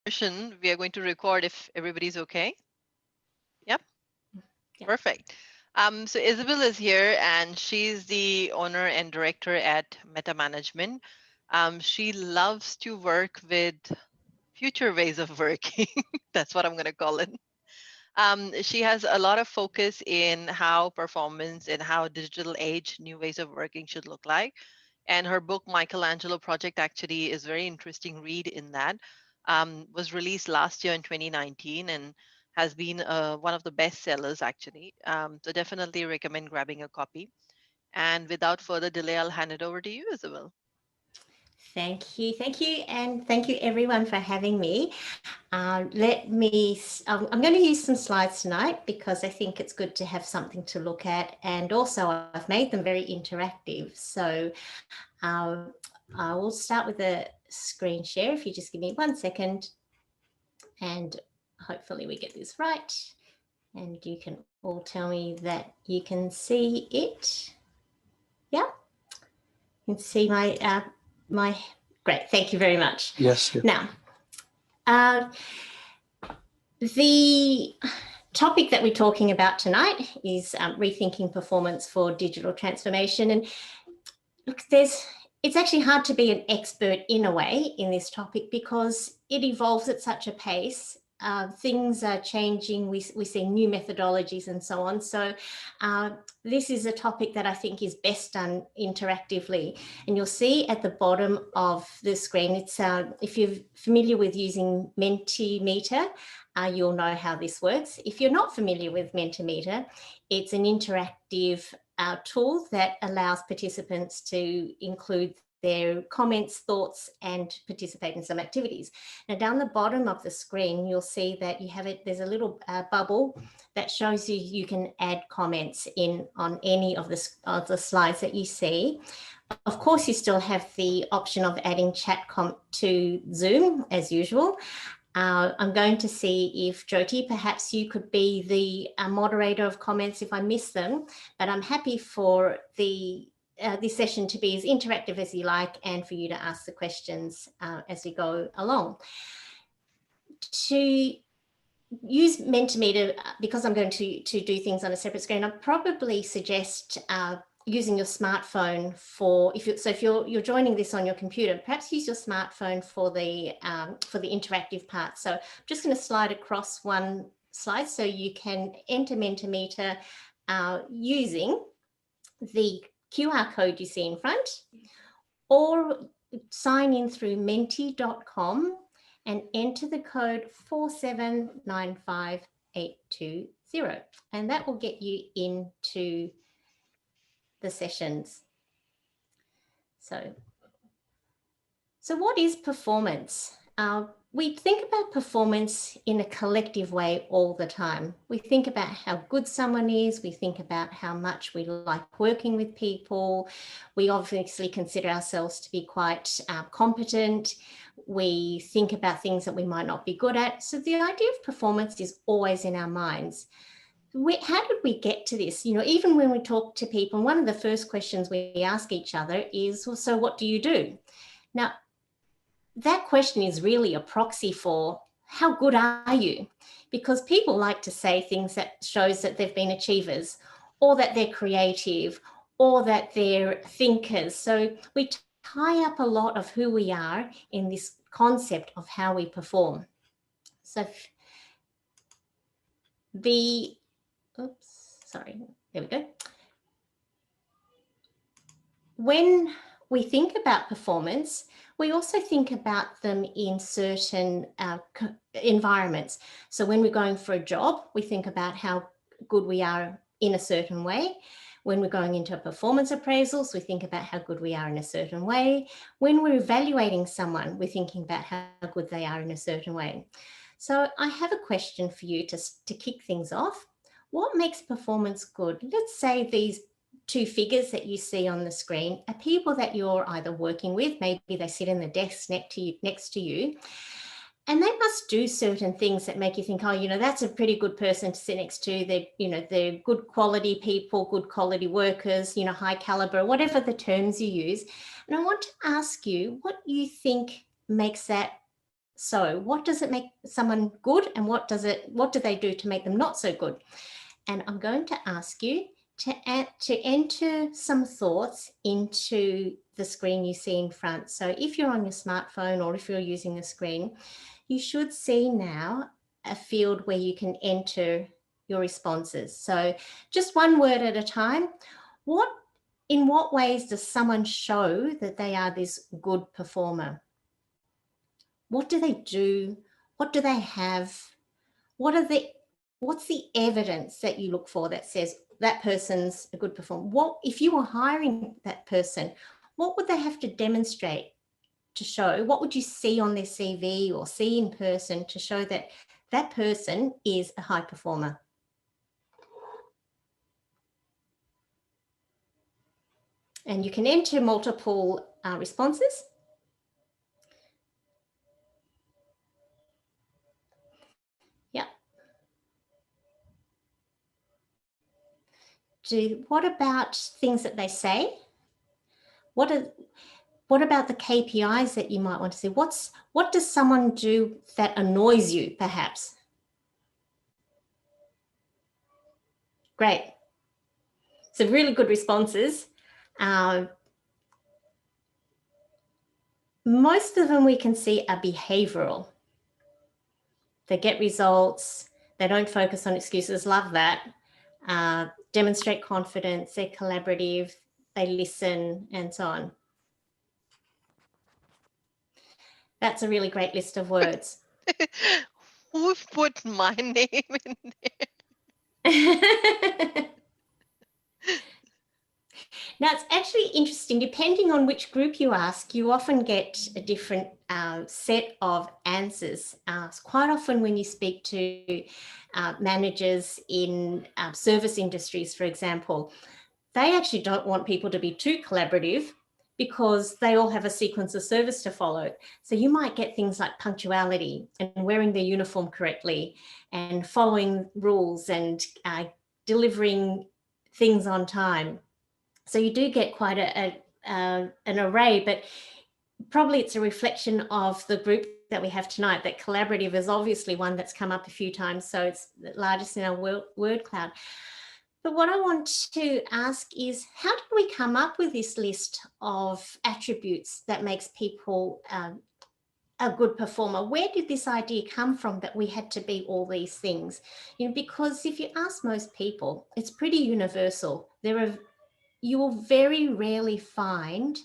We are going to record if everybody's okay. Yep, Yeah. perfect. So Isabel is here and she's the owner and director at Meta Management. She loves to work with future ways of working. That's what I'm going to call it. She has a lot of focus in how performance and how digital age, new ways of working should look like. And her book, Michelangelo Project, actually is very interesting read in that. Was released last year in 2019 and has been one of the best sellers, actually. So definitely recommend grabbing a copy. And without further delay, I'll hand it over to you, Isabel. Thank you, and thank you everyone for having me. I'm going to use some slides tonight because I think it's good to have something to look at, and also I've made them very interactive. So uh, I will start with a screen share. If you just give me 1 second, and hopefully we get this right, and you can all tell me that you can see it. Yeah, you can see my great. Thank you very much. Yes. Yeah. Now, uh, the topic that we're talking about tonight is rethinking performance for digital transformation. And look, it's actually hard to be an expert in a way in this topic because it evolves at such a pace. Things are changing. We see new methodologies and so on. So this is a topic that I think is best done interactively. And you'll see at the bottom of the screen, it's if you're familiar with using Mentimeter, you'll know how this works. If you're not familiar with Mentimeter, it's an interactive tool that allows participants to include their comments, thoughts, and participate in some activities. Now, down the bottom of the screen, you'll see that you have it. There's a little bubble that shows you can add comments in on any of the slides that you see. Of course, you still have the option of adding chat to Zoom as usual. I'm going to see if Jyoti, perhaps you could be the moderator of comments if I miss them, but I'm happy for this session to be as interactive as you like and for you to ask the questions as we go along. To use Mentimeter, because I'm going to do things on a separate screen, I'd probably suggest using your smartphone if you're joining this on your computer, perhaps use your smartphone for the interactive part. So I'm just going to slide across one slide so you can enter Mentimeter using the QR code you see in front, or sign in through menti.com and enter the code 4795820, and that will get you into the sessions. So what is performance? We think about performance in a collective way all the time. We think about how good someone is. We think about how much we like working with people. We obviously consider ourselves to be quite competent. We think about things that we might not be good at. So the idea of performance is always in our minds. How did we get to this? Even when we talk to people, one of the first questions we ask each other is, well, so what do you do? Now, that question is really a proxy for how good are you? Because people like to say things that shows that they've been achievers, or that they're creative, or that they're thinkers. So we tie up a lot of who we are in this concept of how we perform. So sorry, there we go. When we think about performance, we also think about them in certain environments. So when we're going for a job, we think about how good we are in a certain way. When we're going into performance appraisals, we think about how good we are in a certain way. When we're evaluating someone, we're thinking about how good they are in a certain way. So I have a question for you to kick things off. What makes performance good? Let's say these two figures that you see on the screen are people that you're either working with, maybe they sit in the desk next to you, and they must do certain things that make you think, oh, that's a pretty good person to sit next to. They're good quality people, good quality workers, high caliber, whatever the terms you use. And I want to ask you what you think makes that So what does it make someone good, and what do they do to make them not so good? And I'm going to ask you to enter some thoughts into the screen you see in front. So if you're on your smartphone or if you're using a screen, you should see now a field where you can enter your responses. So just one word at a time. In what ways does someone show that they are this good performer? What do they do? What do they have? What's the evidence that you look for that says that person's a good performer? What if you were hiring that person, what would they have to demonstrate to show? What would you see on their CV or see in person to show that that person is a high performer? And you can enter multiple responses. Yeah. What about things that they say? What about the KPIs that you might want to see? What does someone do that annoys you, perhaps? Great. So really good responses. Most of them we can see are behavioral. They get results. They don't focus on excuses. Love that. Demonstrate confidence. They're collaborative. They listen, and so on. That's a really great list of words. Who put my name in there? Now, it's actually interesting. Depending on which group you ask, you often get a different set of answers. Quite often when you speak to managers in service industries, for example, they actually don't want people to be too collaborative because they all have a sequence of service to follow. So you might get things like punctuality and wearing their uniform correctly and following rules and delivering things on time. So you do get quite an array, but probably it's a reflection of the group that we have tonight. That collaborative is obviously one that's come up a few times, so it's the largest in our word cloud. But what I want to ask is, how did we come up with this list of attributes that makes people a good performer? Where did this idea come from that we had to be all these things? Because if you ask most people, it's pretty universal. You will very rarely find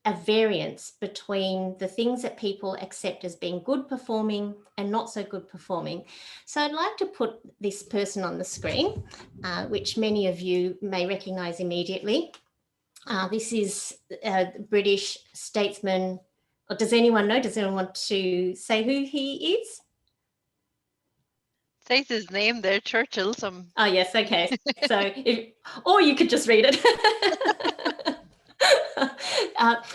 a variance between the things that people accept as being good performing and not so good performing. So I'd like to put this person on the screen, which many of you may recognize immediately. This is a British statesman. Or does anyone know? Does anyone want to say who he is? Says his name there, Churchill. Oh, yes. Okay. So, or you could just read it.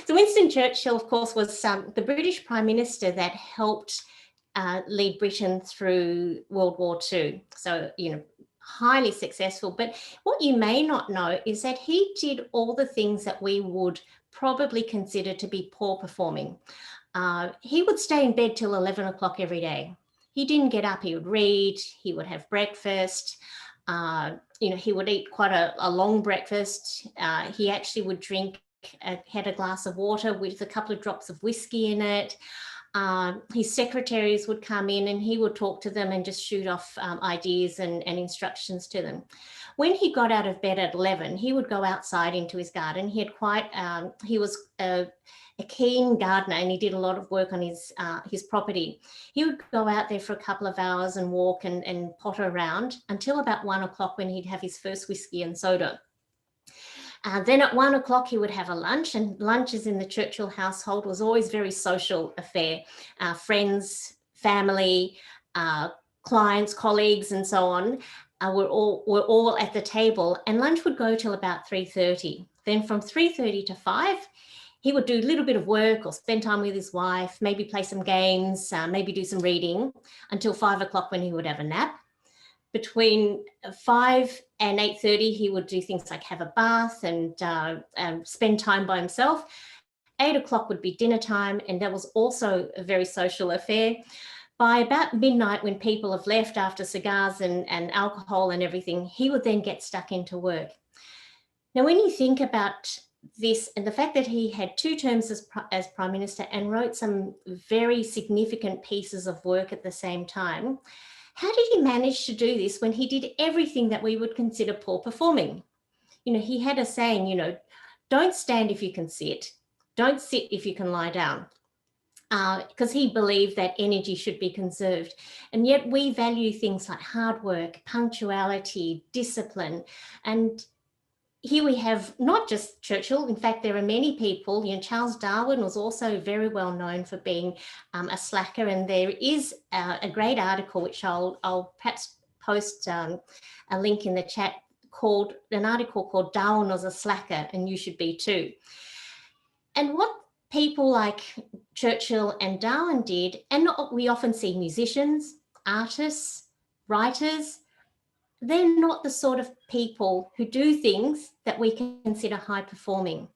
So Winston Churchill, of course, was the British Prime Minister that helped lead Britain through World War II. So, highly successful. But what you may not know is that he did all the things that we would probably consider to be poor performing. He would stay in bed till 11 o'clock every day. He didn't get up. He would read. He would have breakfast. He would eat quite a long breakfast. He actually would drink, had a glass of water with a couple of drops of whiskey in it. His secretaries would come in and he would talk to them and just shoot off ideas and instructions to them. When he got out of bed at 11, he would go outside into his garden. He was a keen gardener and he did a lot of work on his property. He would go out there for a couple of hours and walk and potter around until about 1 o'clock, when he'd have his first whiskey and soda. Then at 1 o'clock, he would have a lunch, and lunches in the Churchill household was always a very social affair. Friends, family, clients, colleagues, and so on were all at the table, and lunch would go till about 3:30. Then from 3:30 to 5, he would do a little bit of work or spend time with his wife, maybe play some games, maybe do some reading, until 5 o'clock, when he would have a nap. Between 5 and 8:30, he would do things like have a bath and spend time by himself. 8 o'clock would be dinner time, and that was also a very social affair. By about midnight, when people have left after cigars and alcohol and everything, he would then get stuck into work. Now, when you think about this and the fact that he had 2 terms as Prime Minister and wrote some very significant pieces of work at the same time, how did he manage to do this when he did everything that we would consider poor performing? He had a saying, don't stand if you can sit, don't sit if you can lie down, because he believed that energy should be conserved. And yet we value things like hard work, punctuality, discipline. And here we have not just Churchill. In fact, there are many people. Charles Darwin was also very well known for being a slacker. And there is a great article, which I'll perhaps post a link in the chat, an article called "Darwin Was a Slacker and You Should Be Too." And what people like Churchill and Darwin did, and we often see musicians, artists, writers, they're not the sort of people who do things that we consider high performing.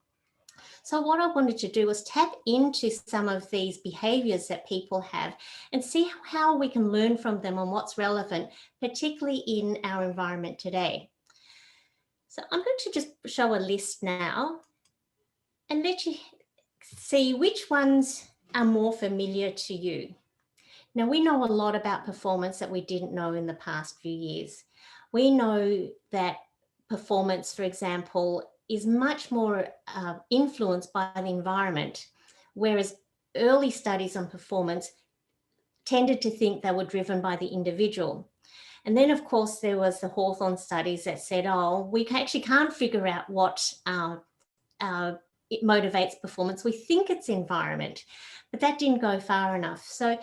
So what I wanted to do was tap into some of these behaviours that people have and see how we can learn from them and what's relevant, particularly in our environment today. So I'm going to just show a list now and let you see which ones are more familiar to you. Now, we know a lot about performance that we didn't know in the past few years. We know that performance, for example, is much more influenced by the environment, whereas early studies on performance tended to think they were driven by the individual. And then, of course, there was the Hawthorne studies that said, oh, we actually can't figure out what it motivates performance. We think it's environment, but that didn't go far enough. So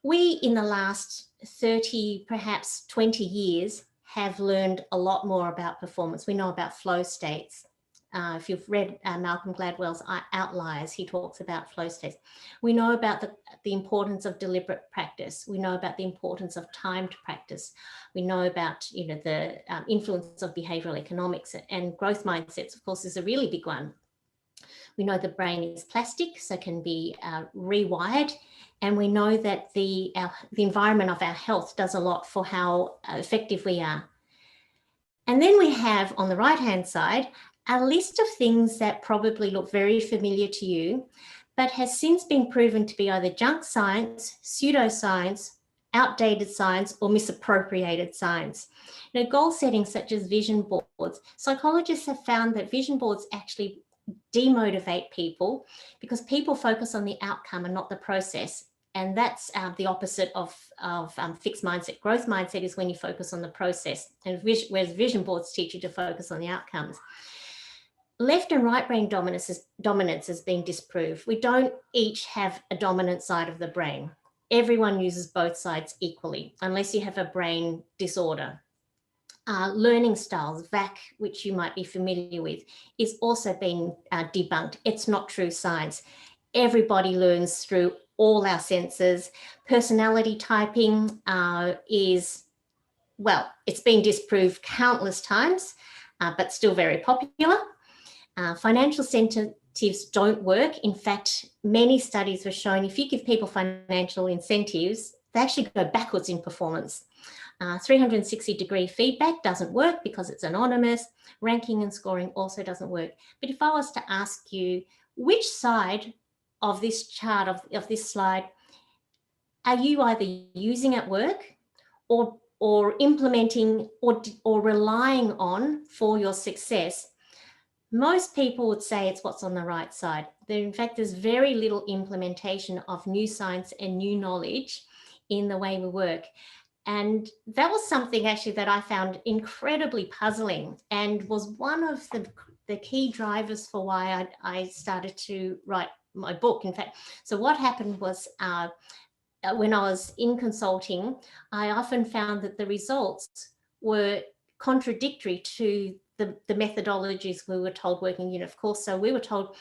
we, in the last 30, perhaps 20 years, have learned a lot more about performance. We know about flow states. If you've read Malcolm Gladwell's Outliers, he talks about flow states. We know about the importance of deliberate practice. We know about the importance of timed practice. We know about the influence of behavioral economics, and growth mindsets, of course, is a really big one. We know the brain is plastic, so can be rewired. And we know that the environment of our health does a lot for how effective we are. And then we have on the right-hand side a list of things that probably look very familiar to you, but has since been proven to be either junk science, pseudoscience, outdated science, or misappropriated science. Goal setting such as vision boards. Psychologists have found that vision boards actually demotivate people because people focus on the outcome and not the process. And that's the opposite of fixed mindset. Growth mindset is when you focus on the process, and whereas vision boards teach you to focus on the outcomes. Left and right brain dominance has been disproved. We don't each have a dominant side of the brain. Everyone uses both sides equally, unless you have a brain disorder. Learning styles, VAC, which you might be familiar with, is also being debunked. It's not true science. Everybody learns through all our senses. Personality typing it's been disproved countless times, but still very popular. Financial incentives don't work. In fact, many studies have shown if you give people financial incentives, they actually go backwards in performance. 360-degree feedback doesn't work because it's anonymous. Ranking and scoring also doesn't work. But if I was to ask you, which side of this chart, of this slide, are you either using at work or implementing or relying on for your success? Most people would say it's what's on the right side. In fact, there's very little implementation of new science and new knowledge in the way we work. And that was something actually that I found incredibly puzzling and was one of the key drivers for why I started to write my book. In fact, so what happened was when I was in consulting, I often found that the results were contradictory to the methodologies we were told working, of course. So we were told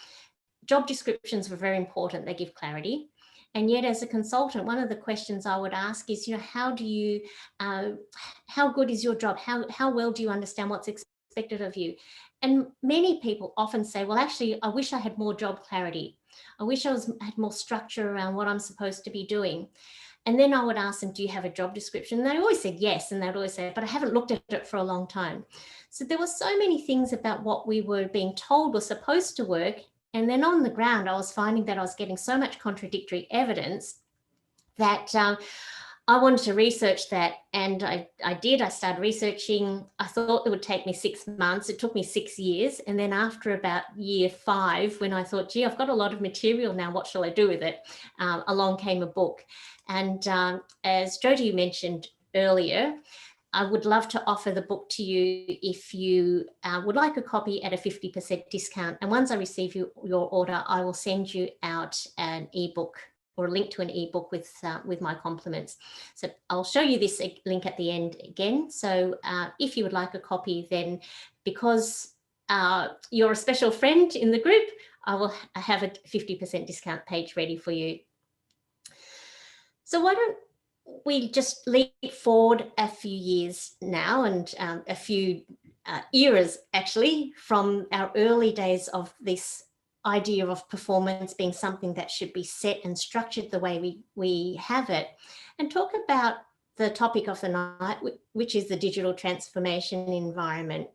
job descriptions were very important. They give clarity. And yet as a consultant, one of the questions I would ask is, how do you, how good is your job? How well do you understand what's expected expected of you. And many people often say, well, actually, I wish I had more job clarity. I wish had more structure around what I'm supposed to be doing. And then I would ask them, do you have a job description? And they always said yes. And they'd always say, but I haven't looked at it for a long time. So there were so many things about what we were being told was supposed to work. And then on the ground, I was finding that I was getting so much contradictory evidence that I wanted to research that. And I did. I started researching. I thought it would take me 6 months. It took me 6 years. And then after about year 5, when I thought, gee, I've got a lot of material now, what shall I do with it? Along came a book. And as Jyoti mentioned earlier, I would love to offer the book to you if you would like a copy at a 50% discount. And once I receive your order, I will send you out an ebook or a link to an ebook with my compliments. So I'll show you this link at the end again. So if you would like a copy, then because you're a special friend in the group, I will have a 50% discount page ready for you. So why don't we just leap forward a few years now and a few eras actually from our early days of this idea of performance being something that should be set and structured the way we have it, and talk about the topic of the night, which is the digital transformation environment.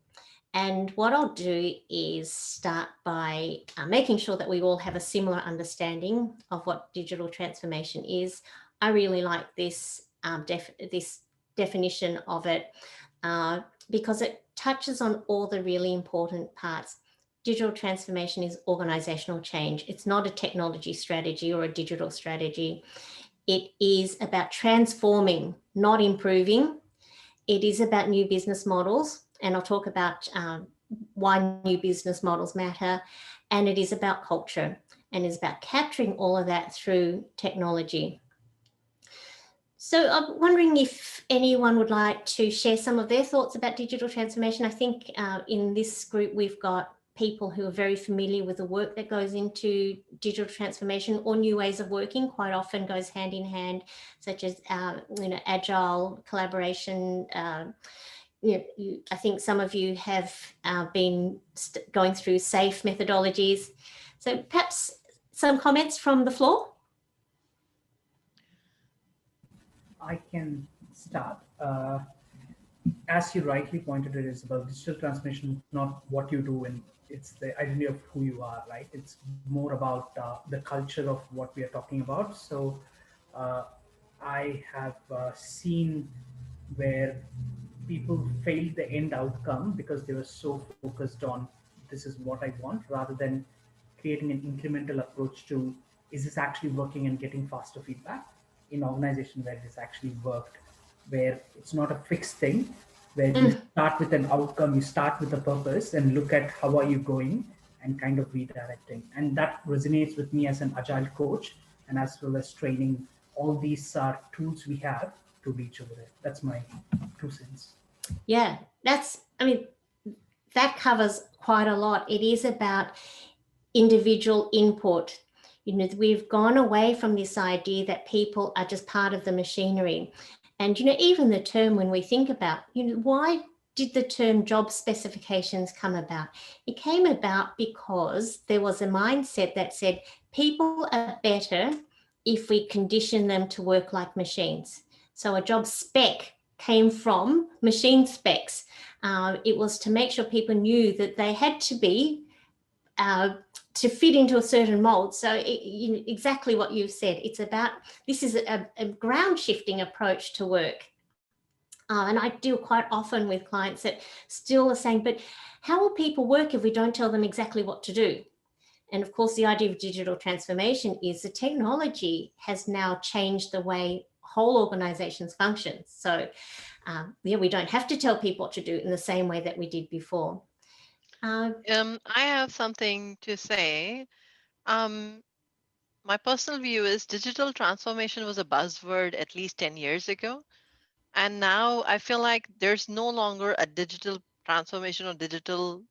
And what I'll do is start by making sure that we all have a similar understanding of what digital transformation is. I really like this definition of it because it touches on all the really important parts. Digital transformation is organizational change. It's not a technology strategy or a digital strategy. It is about transforming, not improving. It is about new business models, and I'll talk about why new business models matter. And it is about culture, and it's about capturing all of that through technology. So I'm wondering if anyone would like to share some of their thoughts about digital transformation. I think in this group, we've got people who are very familiar with the work that goes into digital transformation, or new ways of working quite often goes hand in hand, such as agile collaboration. I think some of you have been going through SAFe methodologies. So perhaps some comments from the floor. I can start. As you rightly pointed it, Isabel, digital transformation is not what you do, and it's the identity of who you are, right? It's more about the culture of what we are talking about. So I have seen where people failed the end outcome because they were so focused on this is what I want, rather than creating an incremental approach to is this actually working and getting faster feedback in organization where this actually worked, where it's not a fixed thing, where you start with an outcome, you start with a purpose and look at how are you going and kind of redirecting. And that resonates with me as an agile coach, and as well as training. All these are tools we have to reach over there. That's my 2 cents. Yeah, that covers quite a lot. It is about individual input. We've gone away from this idea that people are just part of the machinery. And, even the term, when we think about, why did the term job specifications come about? It came about because there was a mindset that said people are better if we condition them to work like machines. So a job spec came from machine specs. It was to make sure people knew that they had to be to fit into a certain mold. So exactly what you've said, it's about, this is a ground shifting approach to work. And I deal quite often with clients that still are saying, but how will people work if we don't tell them exactly what to do? And of course, the idea of digital transformation is the technology has now changed the way whole organizations function. So we don't have to tell people what to do in the same way that we did before. I have something to say. Um, my personal view is digital transformation was a buzzword at least 10 years ago. And now I feel like there's no longer a digital transformation or digital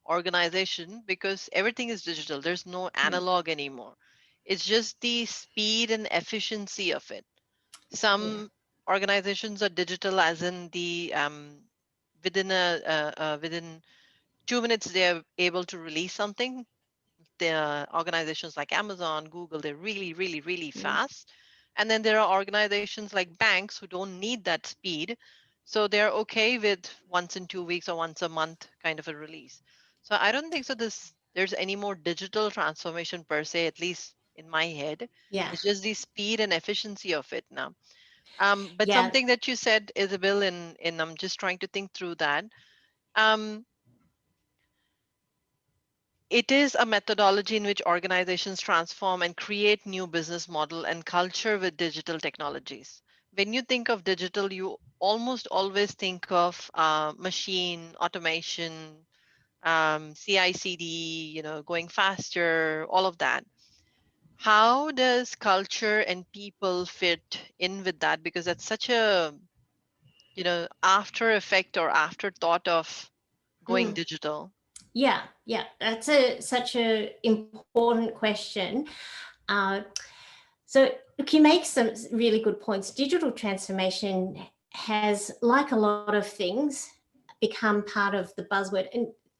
organization because everything is digital. There's no analog anymore. It's just the speed and efficiency of it. Some organizations are digital, as in the within 2 minutes they're able to release something. The organizations like Amazon, Google, they're really, really, really fast. And then there are organizations like banks who don't need that speed. So they're okay with once in 2 weeks or once a month kind of a release. So I don't think so there's any more digital transformation per se, at least in my head. Yeah. It's just the speed and efficiency of it now. But Yeah. something that you said, Isabel, and I'm just trying to think through that. Um, it is a methodology in which organizations transform and create new business model and culture with digital technologies. When you think of digital, you almost always think of machine automation, CI/CD, going faster, all of that. How does culture and people fit in with that? Because that's such a after effect or afterthought of going Mm. digital. Yeah, yeah, that's such a important question. Uh, so look, you make some really good points. Digital transformation has, like a lot of things, become part of the buzzword.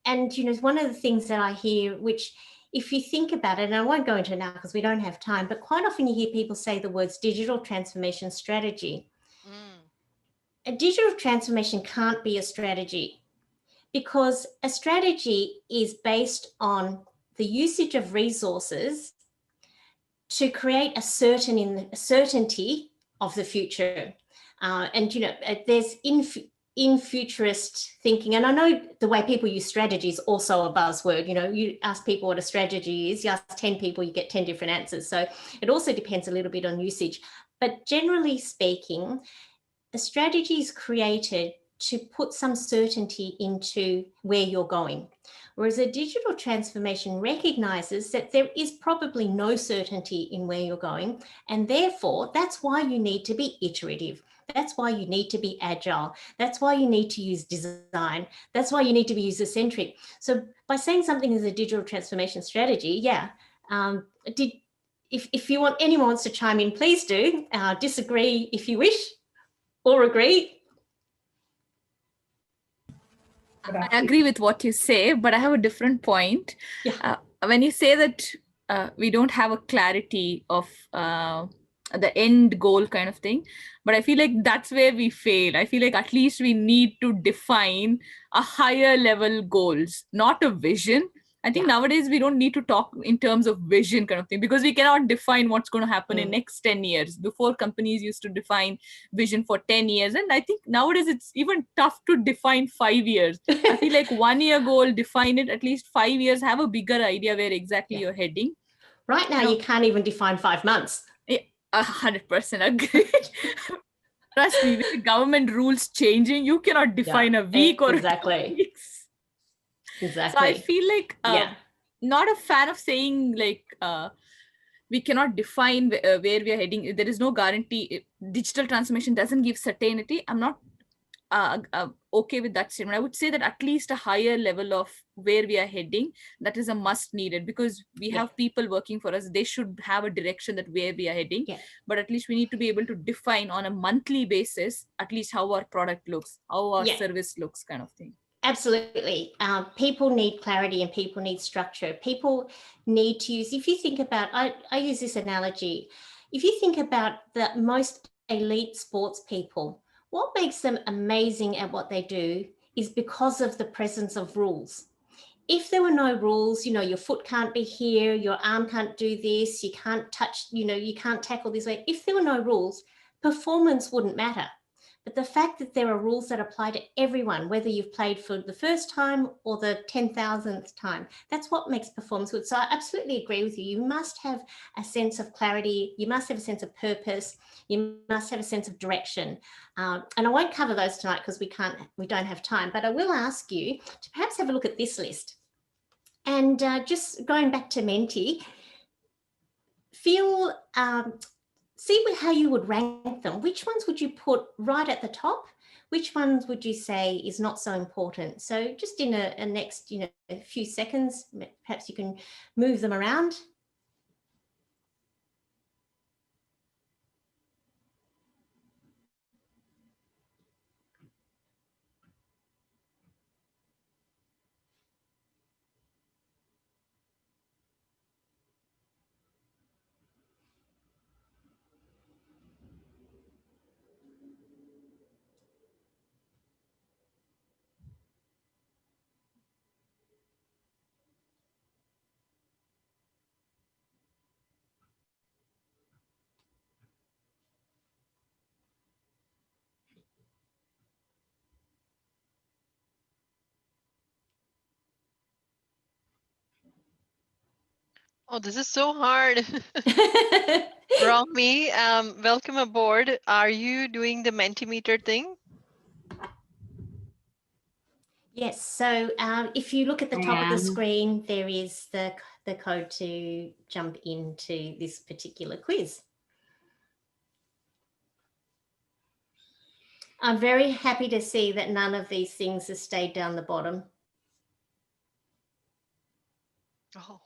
And one of the things that I hear, which if you think about it, and I won't go into it now because we don't have time, but quite often you hear people say the words digital transformation strategy. Mm, A digital transformation can't be a strategy, because a strategy is based on the usage of resources to create a certainty of the future. And there's in futurist thinking, and I know the way people use strategy is also a buzzword. You ask people what a strategy is, you ask 10 people, you get 10 different answers. So it also depends a little bit on usage. But generally speaking, a strategy is created to put some certainty into where you're going. Whereas a digital transformation recognizes that there is probably no certainty in where you're going. And therefore, that's why you need to be iterative. That's why you need to be agile. That's why you need to use design. That's why you need to be user centric. So by saying something is a digital transformation strategy, yeah, did if you want anyone wants to chime in, please do. Disagree if you wish, or agree. But I actually, agree with what you say, but I have a different point. Yeah. When you say that we don't have a clarity of the end goal kind of thing, but I feel like that's where we fail. I feel like at least we need to define a higher level goals, not a vision. I think nowadays we don't need to talk in terms of vision kind of thing, because we cannot define what's going to happen in next 10 years. Before, companies used to define vision for 10 years. And I think nowadays it's even tough to define 5 years. I feel like 1 year goal, define it, at least 5 years, have a bigger idea where exactly you're heading. Right now, you can't even define 5 months. 100% agree. Trust me, with the government rules changing, you cannot define a week or exactly. 2 weeks. Exactly. So I feel like not a fan of saying like we cannot define where we are heading. There is no guarantee. Digital transformation doesn't give certainty. I'm not okay with that statement. I would say that at least a higher level of where we are heading, that is a must needed, because we have people working for us. They should have a direction that where we are heading. But at least we need to be able to define on a monthly basis at least how our product looks, how our service looks, kind of thing. Absolutely. People need clarity and people need structure. People need to use, if you think about, I use this analogy. If you think about the most elite sports people, what makes them amazing at what they do is because of the presence of rules. If there were no rules, your foot can't be here, your arm can't do this, you can't touch, you can't tackle this way. If there were no rules, performance wouldn't matter. But the fact that there are rules that apply to everyone, whether you've played for the first time or the 10,000th time, that's what makes performance good. So I absolutely agree with you. You must have a sense of clarity. You must have a sense of purpose. You must have a sense of direction. And I won't cover those tonight because we don't have time, but I will ask you to perhaps have a look at this list. And just going back to Menti, feel see how you would rank them. Which ones would you put right at the top? Which ones would you say is not so important? So just in a next a few seconds, perhaps you can move them around. Oh, this is so hard. Romy, welcome aboard. Are you doing the Mentimeter thing? Yes, so if you look at the I top of the am. screen, there is the code to jump into this particular quiz. I'm very happy to see that none of these things have stayed down the bottom. Oh.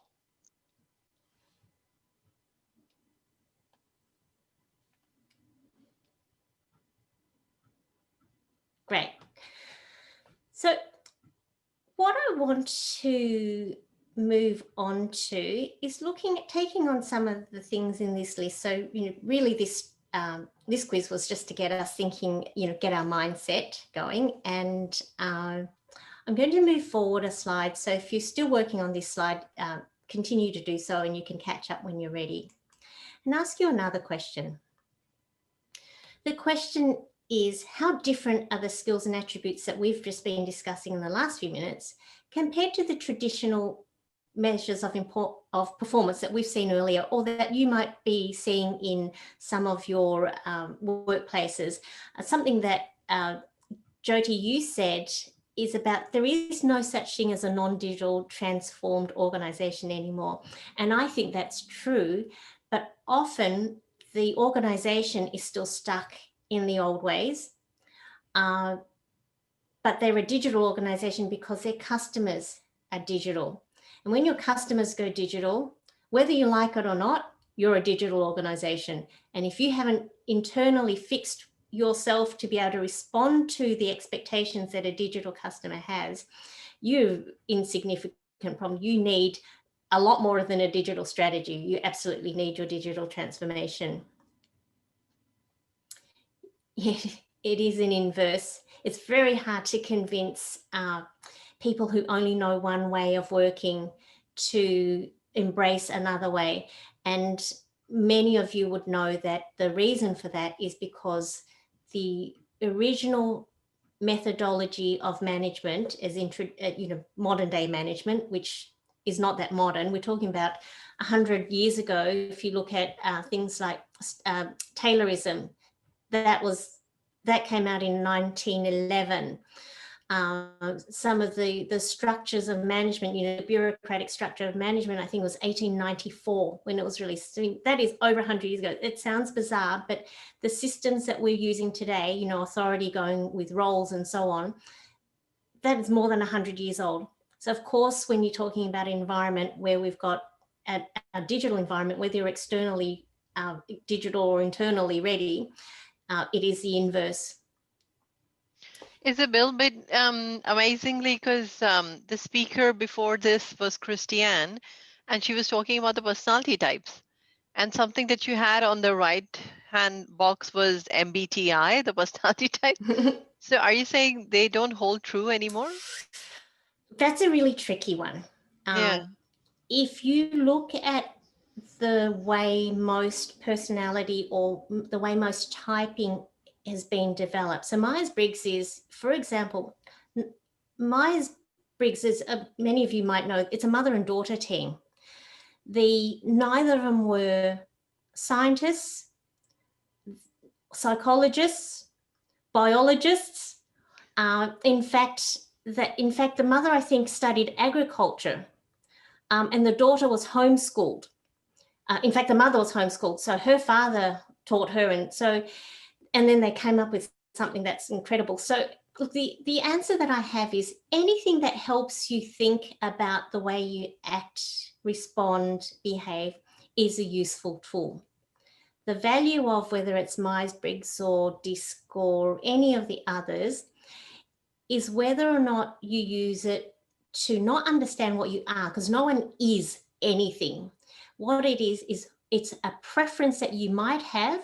Great. So what I want to move on to is looking at taking on some of the things in this list. So, really this this quiz was just to get us thinking, get our mindset going. And I'm going to move forward a slide. So if you're still working on this slide, continue to do so, and you can catch up when you're ready. And ask you another question. The question is, how different are the skills and attributes that we've just been discussing in the last few minutes compared to the traditional measures of performance that we've seen earlier, or that you might be seeing in some of your workplaces? Something that Jyoti, you said is about there is no such thing as a non-digital transformed organization anymore. And I think that's true, but often the organization is still stuck in the old ways. But they're a digital organization because their customers are digital. And when your customers go digital, whether you like it or not, you're a digital organization. And if you haven't internally fixed yourself to be able to respond to the expectations that a digital customer has, you're in significant problem. You need a lot more than a digital strategy. You absolutely need your digital transformation. Yeah, it is an inverse. It's very hard to convince people who only know one way of working to embrace another way. And many of you would know that the reason for that is because the original methodology of management is modern day management, which is not that modern. We're talking about 100 years ago. If you look at things like Taylorism, that came out in 1911. Some of the structures of management, the bureaucratic structure of management, I think it was 1894 when it was released. I mean, that is over 100 years ago. It sounds bizarre, but the systems that we're using today, authority going with roles and so on, that is more than 100 years old. So of course, when you're talking about an environment where we've got a digital environment, whether you're externally digital or internally ready, it is the inverse. Isabel, but amazingly, because the speaker before this was Christiane, and she was talking about the personality types. And something that you had on the right hand box was MBTI, the personality type. So are you saying they don't hold true anymore? That's a really tricky one. Yeah. If you look at the way most personality or the way most typing has been developed. So Myers-Briggs is, for example, Myers-Briggs is, many of you might know, it's a mother and daughter team. Neither of them were scientists, psychologists, biologists. In fact, the mother, I think, studied agriculture, and the daughter was homeschooled. In fact, the mother was homeschooled, so her father taught her, and then they came up with something that's incredible. So look, the answer that I have is anything that helps you think about the way you act, respond, behave is a useful tool. The value of whether it's Myers-Briggs or DISC or any of the others is whether or not you use it to not understand what you are, because no one is anything. What it is it's a preference that you might have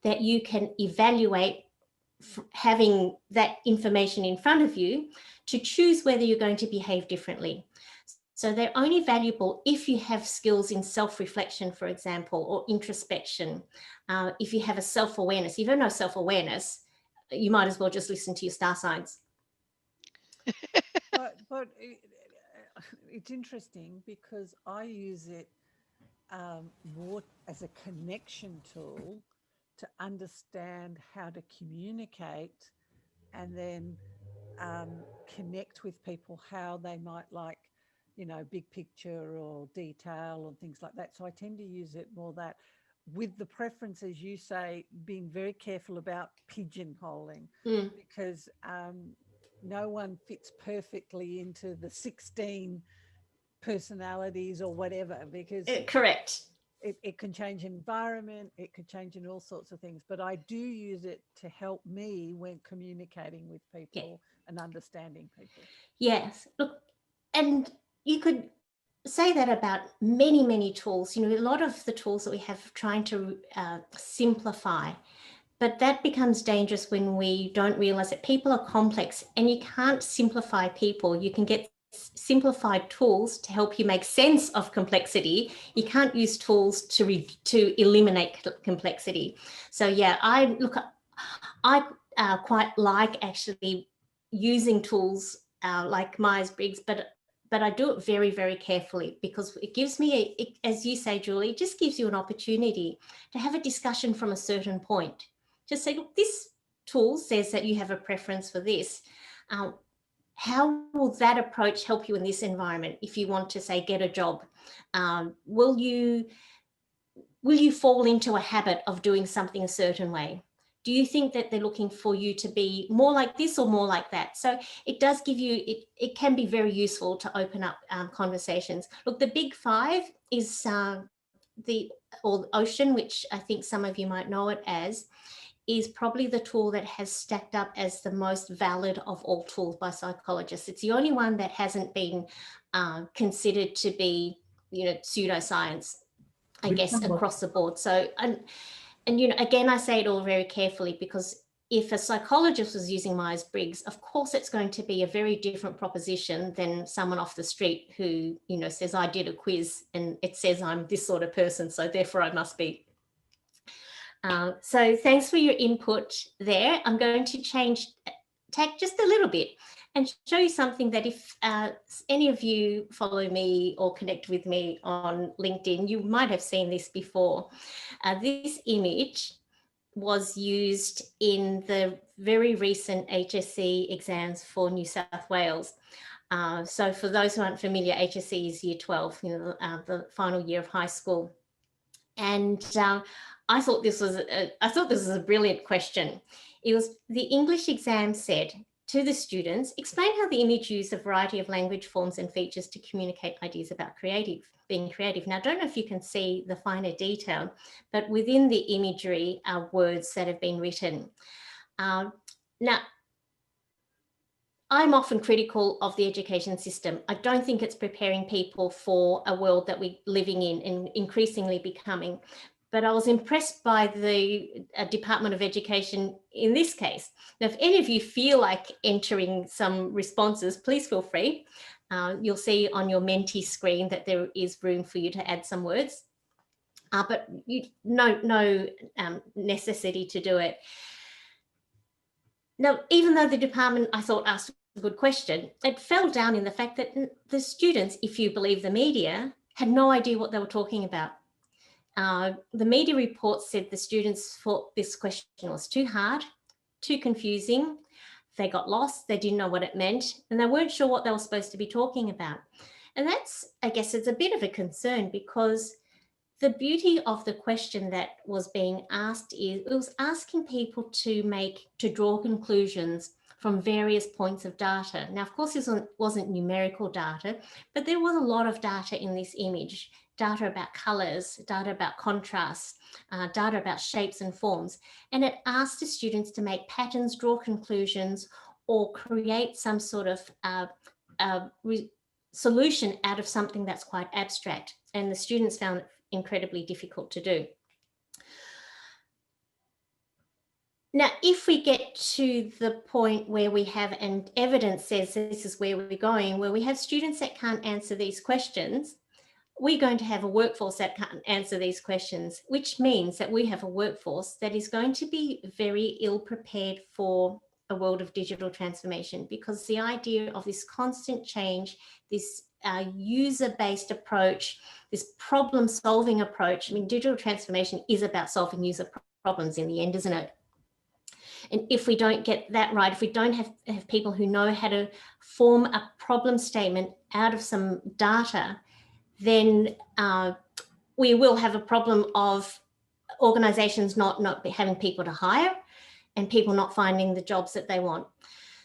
that you can evaluate having that information in front of you to choose whether you're going to behave differently. So they're only valuable if you have skills in self-reflection, for example, or introspection. If you have a self-awareness. If you have no self-awareness, you might as well just listen to your star signs. But it's interesting because I use it more as a connection tool to understand how to communicate and then connect with people how they might like, you know, big picture or detail and things like that. So I tend to use it more that, with the preference, as you say, being very careful about pigeonholing, because no one fits perfectly into the 16 personalities or whatever, because Correct. it can change environment, it could change in all sorts of things. But I do use it to help me when communicating with people and understanding people. Yes. Look, and you could say that about many, many tools. You know, a lot of the tools that we have trying to simplify, but that becomes dangerous when we don't realize that people are complex and you can't simplify people. You can get simplified tools to help you make sense of complexity. You can't use tools to eliminate complexity. So yeah, I quite like actually using tools like Myers-Briggs, but I do it very, very carefully, because it gives me, as you say, Julie, it just gives you an opportunity to have a discussion from a certain point. Just say, look, this tool says that you have a preference for this. How will that approach help you in this environment? If you want to, say, get a job, will you fall into a habit of doing something a certain way? Do you think that they're looking for you to be more like this or more like that? So it does give you, it can be very useful to open up conversations. Look, the big five is the ocean, which I think some of you might know it as, is probably the tool that has stacked up as the most valid of all tools by psychologists. It's the only one that hasn't been considered to be, you know, pseudoscience, I guess, across the board. So, and you know, again, I say it all very carefully, because if a psychologist was using Myers-Briggs, of course, it's going to be a very different proposition than someone off the street who, you know, says, I did a quiz and it says I'm this sort of person, so therefore I must be. So thanks for your input there. I'm going to change tack just a little bit and show you something that if any of you follow me or connect with me on LinkedIn, you might have seen this before. This image was used in the very recent HSC exams for New South Wales. So for those who aren't familiar, HSC is year 12, you know, the final year of high school. And I thought this was a brilliant question. It was, the English exam said to the students, explain how the image used a variety of language forms and features to communicate ideas about being creative. Now, I don't know if you can see the finer detail, but within the imagery are words that have been written. Now, I'm often critical of the education system. I don't think it's preparing people for a world that we're living in and increasingly becoming. But I was impressed by the Department of Education in this case. Now, if any of you feel like entering some responses, please feel free. You'll see on your Menti screen that there is room for you to add some words, but no necessity to do it. Now, even though the department, I thought, asked a good question, it fell down in the fact that the students, if you believe the media, had no idea what they were talking about. The media report said the students thought this question was too hard, too confusing. They got lost, they didn't know what it meant, and they weren't sure what they were supposed to be talking about. And that's, I guess, it's a bit of a concern, because the beauty of the question that was being asked is it was asking people to draw conclusions from various points of data. Now, of course, this wasn't numerical data, but there was a lot of data in this image, data about colors, data about contrast, data about shapes and forms. And it asked the students to make patterns, draw conclusions, or create some sort of solution out of something that's quite abstract. And the students found it incredibly difficult to do. Now, if we get to the point where we have, and evidence says this is where we're going, where we have students that can't answer these questions, we're going to have a workforce that can't answer these questions, which means that we have a workforce that is going to be very ill prepared for a world of digital transformation, because the idea of this constant change, this user-based approach, this problem-solving approach. I mean, digital transformation is about solving user problems in the end, isn't it? And if we don't get that right, if we don't have people who know how to form a problem statement out of some data, then we will have a problem of organizations not having people to hire and people not finding the jobs that they want.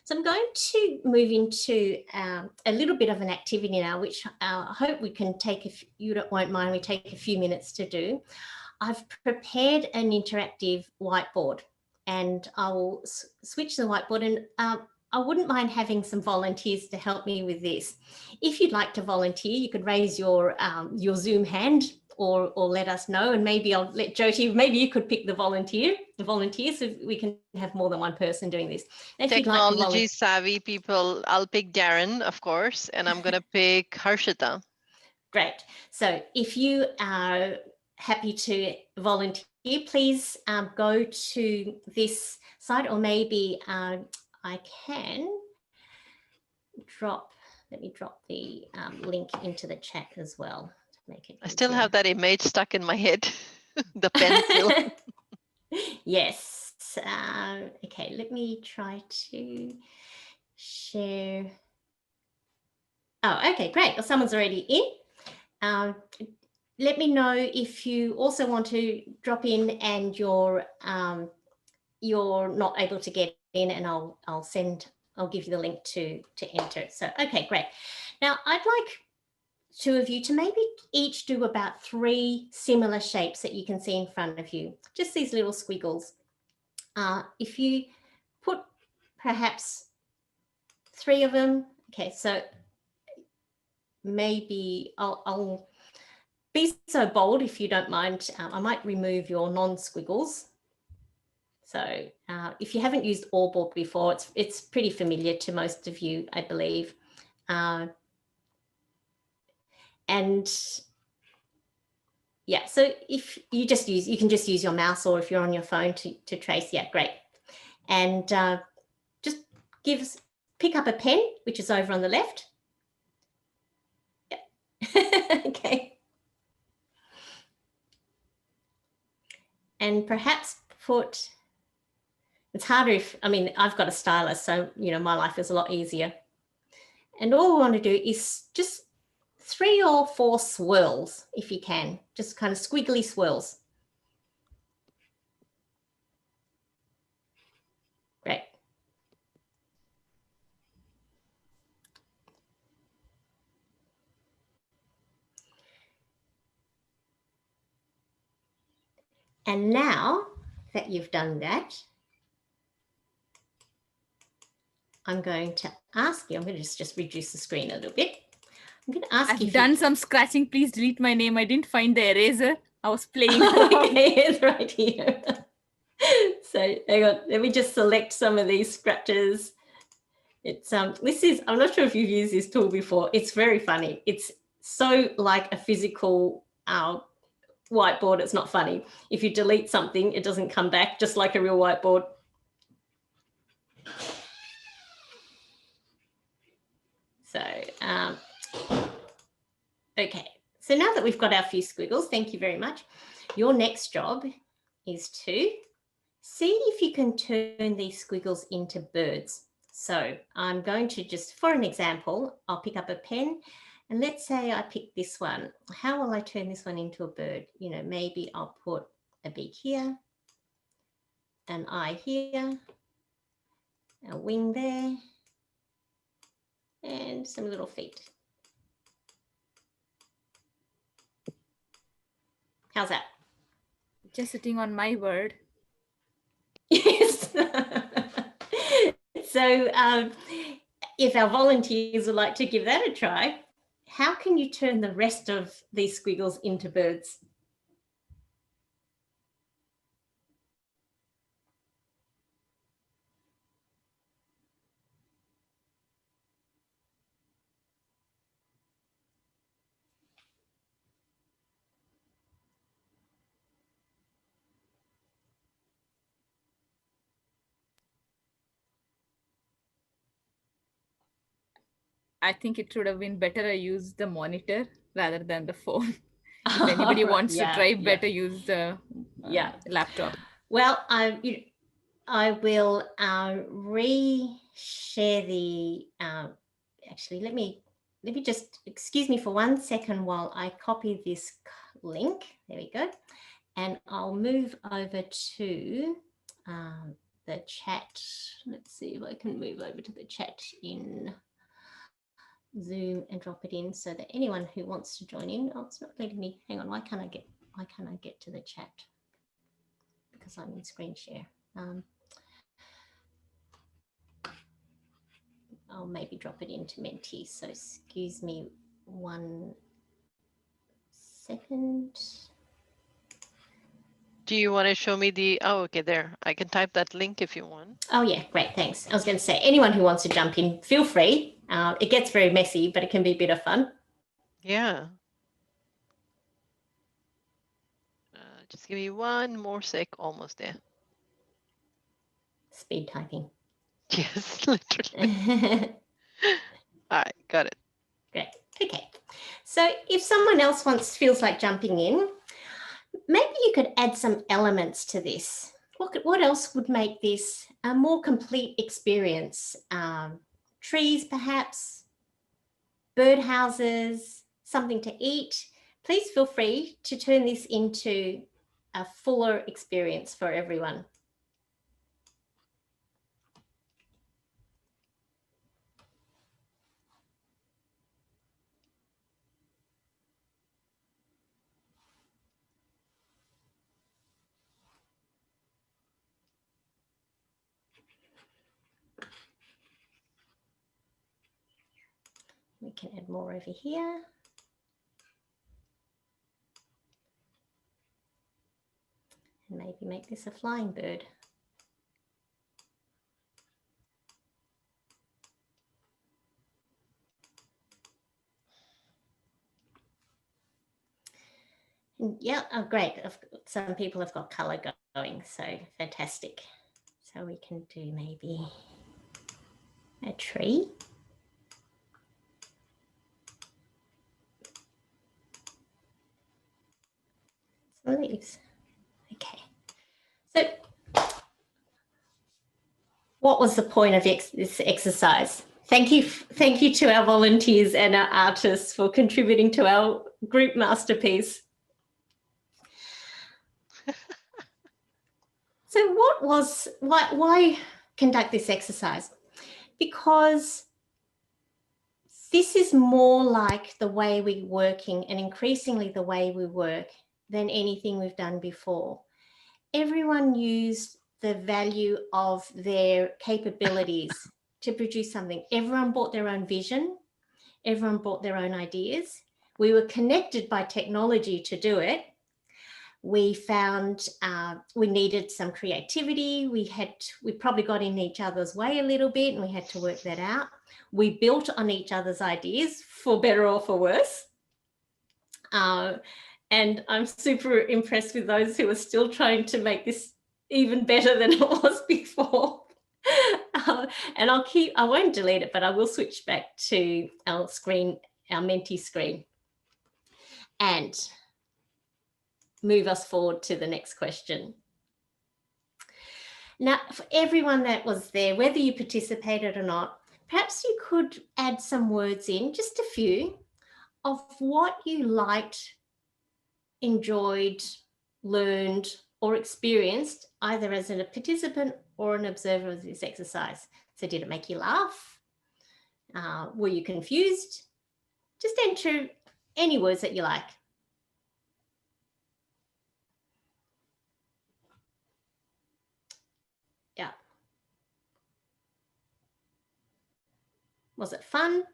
So I'm going to move into a little bit of an activity now, which I hope we can take, if you won't mind, we take a few minutes to do. I've prepared an interactive whiteboard, and I will switch the whiteboard, and I wouldn't mind having some volunteers to help me with this. If you'd like to volunteer, you could raise your Zoom hand or let us know, and maybe I'll let Jyoti, maybe you could pick the volunteers, so we can have more than one person doing this. If Technology savvy people, I'll pick Darren, of course, and I'm going to pick Harshita. Great. So if you are happy to volunteer, please go to this site, or maybe I can let me drop the link into the chat as well to make it easier. I still have that image stuck in my head, the pencil. Yes. Okay, let me try to share. Oh, okay, great. Well, someone's already in. Let me know if you also want to drop in and you're not able to get in, and I'll give you the link to enter. So, okay, great. Now I'd like two of you to maybe each do about 3 similar shapes that you can see in front of you, just these little squiggles. If you put perhaps 3 of them, okay, so maybe I'll be so bold, if you don't mind, I might remove your non-squiggles. So if you haven't used Allboard before, it's pretty familiar to most of you, I believe. And yeah, so if you can just use your mouse, or if you're on your phone to trace, yeah, great. And just pick up a pen, which is over on the left. Yeah. Okay. And perhaps it's harder if, I mean, I've got a stylus, so, you know, my life is a lot easier. And all we want to do is just 3 or 4 swirls, if you can, just kind of squiggly swirls. Great. And now that you've done that, I'm going to ask you, I'm going to just reduce the screen a little bit. I'm going to ask you. I've done some scratching. Please delete my name. I didn't find the eraser. I was playing. Okay, it's right here. So hang on, let me just select some of these scratches. It's this is, I'm not sure if you've used this tool before. It's very funny. It's so like a physical whiteboard. It's not funny. If you delete something, it doesn't come back, just like a real whiteboard. So, okay. So now that we've got our few squiggles, thank you very much. Your next job is to see if you can turn these squiggles into birds. So I'm going to just, for an example, I'll pick up a pen, and let's say I pick this one. How will I turn this one into a bird? You know, maybe I'll put a beak here, an eye here, a wing there, and some little feet. How's that? Just sitting on my word. Yes. So if our volunteers would like to give that a try, how can you turn the rest of these squiggles into birds? I think it would have been better I use the monitor rather than the phone. If anybody wants to try, better use the laptop. Well, I will re-share the. Actually, let me just excuse me for 1 second while I copy this link. There we go, and I'll move over to the chat. Let's see if I can move over to the chat in Zoom and drop it in so that anyone who wants to join in. Oh, it's not letting me. Hang on. Why can't I get to the chat? Because I'm in screen share. I'll maybe drop it into Menti. So excuse me 1 second. Do you want to show me the, oh, okay, there. I can type that link if you want. Oh yeah, great, thanks. I was going to say, anyone who wants to jump in, feel free. It gets very messy, but it can be a bit of fun. Yeah. Just give me 1 more sec, almost there. Speed typing. Yes, literally. All right, got it. Great, okay. So if someone else feels like jumping in, maybe you could add some elements to this. What else would make this a more complete experience? Trees, perhaps, birdhouses, something to eat. Please feel free to turn this into a fuller experience for everyone. We can add more over here. And maybe make this a flying bird. Yeah, oh great. Some people have got color going, so fantastic. So we can do maybe a tree. Some leaves. Okay. So what was the point of this exercise? Thank you to our volunteers and our artists for contributing to our group masterpiece. So why conduct this exercise? Because this is more like the way we're working, and increasingly the way we work, than anything we've done before. Everyone used the value of their capabilities to produce something. Everyone brought their own vision. Everyone brought their own ideas. We were connected by technology to do it. We found we needed some creativity. We probably got in each other's way a little bit, and we had to work that out. We built on each other's ideas, for better or for worse. And I'm super impressed with those who are still trying to make this even better than it was before. And I won't delete it, but I will switch back to our screen, our Menti screen, and move us forward to the next question. Now, for everyone that was there, whether you participated or not, perhaps you could add some words in, just a few, of what you liked, enjoyed, learned, or experienced, either as a participant or an observer of this exercise. So did it make you laugh? Were you confused? Just enter any words that you like. Yeah. Was it fun?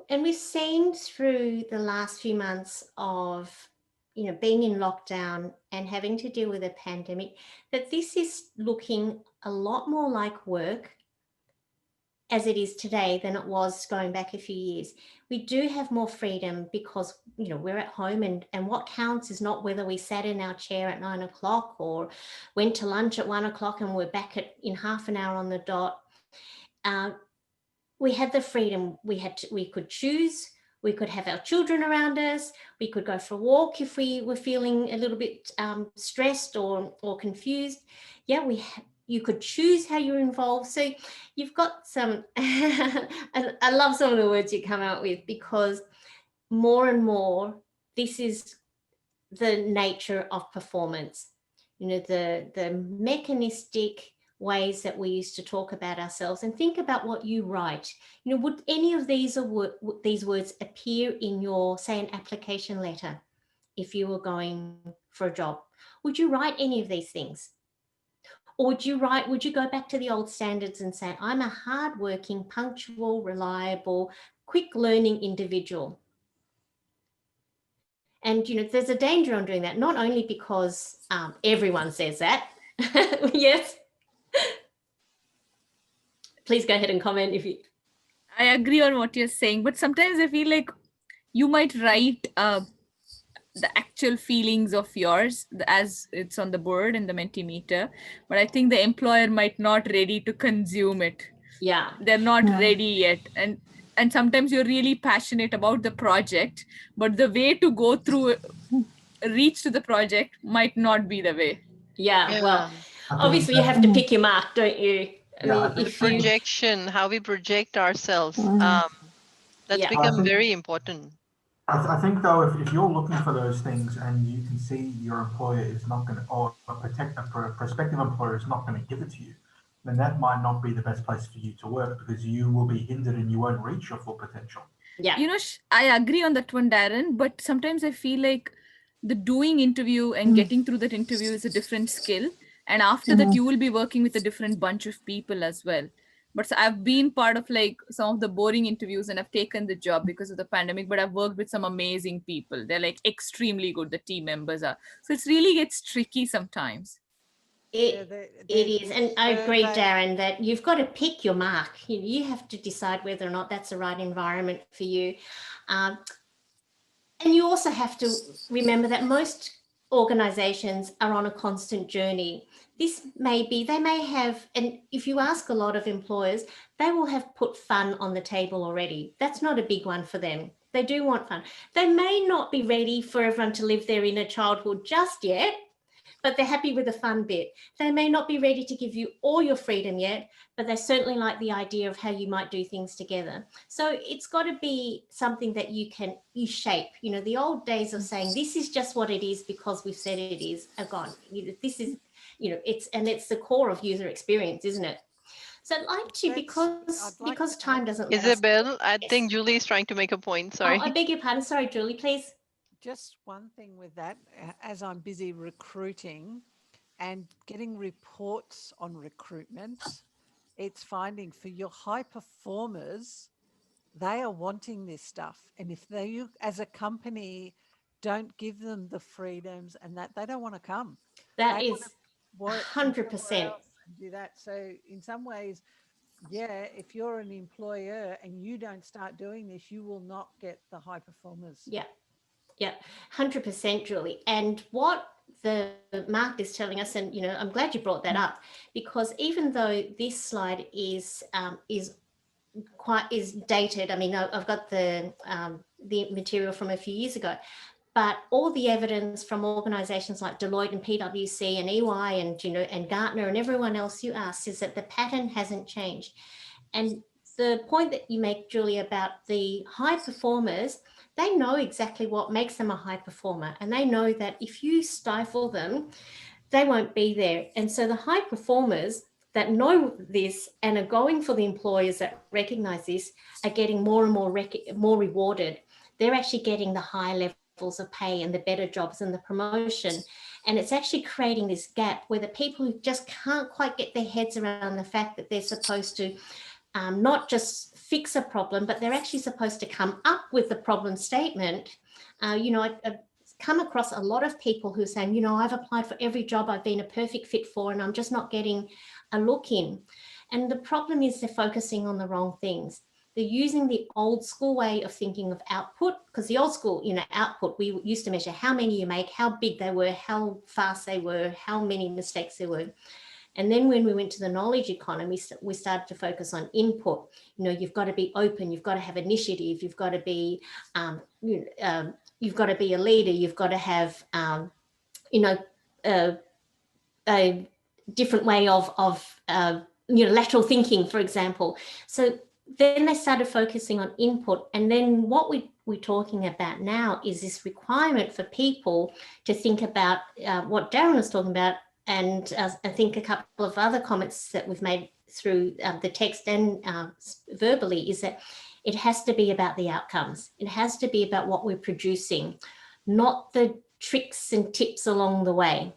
And we've seen through the last few months of, being in lockdown and having to deal with a pandemic, that this is looking a lot more like work as it is today than it was going back a few years. We do have more freedom because, we're at home, and what counts is not whether we sat in our chair at 9 o'clock or went to lunch at 1 o'clock and we're back in half an hour on the dot. We had the freedom. We could choose. We could have our children around us. We could go for a walk if we were feeling a little bit stressed or confused. Yeah, you could choose how you're involved. So you've got some, I love some of the words you come out with, because more and more, this is the nature of performance. The mechanistic ways that we used to talk about ourselves. And think about what you write. Would any of these words appear in your, say, an application letter if you were going for a job? Would you write any of these things? Or would you go back to the old standards and say, I'm a hardworking, punctual, reliable, quick learning individual? And, there's a danger on doing that, not only because everyone says that. Yes. Please go ahead and comment if you... I agree on what you're saying, but sometimes I feel like you might write the actual feelings of yours as it's on the board in the Mentimeter, but I think the employer might not ready to consume it. Yeah. They're not ready yet. And sometimes you're really passionate about the project, but the way to go through reach to the project might not be the way. Yeah. Well, obviously you have to pick your mark, don't you? I mean, if you... Projection, how we project ourselves, that's become very important. I think though, if you're looking for those things and you can see your employer is not going to, or a prospective employer is not going to give it to you, then that might not be the best place for you to work, because you will be hindered and you won't reach your full potential. Yeah. I agree on that one, Darren, but sometimes I feel like the doing interview and getting through that interview is a different skill. And after that, you will be working with a different bunch of people as well. But so I've been part of like some of the boring interviews and I've taken the job because of the pandemic, but I've worked with some amazing people. They're like extremely good, the team members are. So it really gets tricky sometimes. It is. And I agree, Darren, that you've got to pick your mark. You have to decide whether or not that's the right environment for you. And you also have to remember that most organizations are on a constant journey. They may have, and if you ask a lot of employers, they will have put fun on the table already. That's not a big one for them. They do want fun. They may not be ready for everyone to live their inner childhood just yet, but they're happy with the fun bit. They may not be ready to give you all your freedom yet, but they certainly like the idea of how you might do things together. So it's got to be something that you shape. The old days of saying this is just what it is because we've said it is are gone. This is, it's the core of user experience, isn't it? So I'd like to, because time doesn't let us... Isabel, I think Julie is trying to make a point. Sorry. Oh, I beg your pardon. Sorry, Julie, please. Just one thing with that, as I'm busy recruiting and getting reports on recruitment, it's finding for your high performers, they are wanting this stuff. And if they, as a company, don't give them the freedoms and that, they don't want to come. That is 100%. Do that. So in some ways, yeah, if you're an employer and you don't start doing this, you will not get the high performers. Yeah, 100%, Julie. And what the mark is telling us, and I'm glad you brought that up, because even though this slide is dated, I mean, I've got the material from a few years ago, but all the evidence from organisations like Deloitte and PwC and EY and Gartner and everyone else you asked is that the pattern hasn't changed. And the point that you make, Julie, about the high performers, they know exactly what makes them a high performer. And they know that if you stifle them, they won't be there. And so the high performers that know this and are going for the employers that recognize this are getting more and more rewarded. They're actually getting the higher levels of pay and the better jobs and the promotion. And it's actually creating this gap where the people who just can't quite get their heads around the fact that they're supposed to not just fix a problem, but they're actually supposed to come up with the problem statement. I've come across a lot of people who are saying, I've applied for every job I've been a perfect fit for, and I'm just not getting a look in. And the problem is they're focusing on the wrong things. They're using the old school way of thinking of output, because the old school, output, we used to measure how many you make, how big they were, how fast they were, how many mistakes there were. And then when we went to the knowledge economy, we started to focus on input. You've got to be open, you've got to have initiative, you've got to be, you've got to be a leader, you've got to have, a different way of lateral thinking, for example. So then they started focusing on input. And then what we're talking about now is this requirement for people to think about what Darren was talking about, and I think a couple of other comments that we've made through the text and verbally, is that it has to be about the outcomes. It has to be about what we're producing, not the tricks and tips along the way.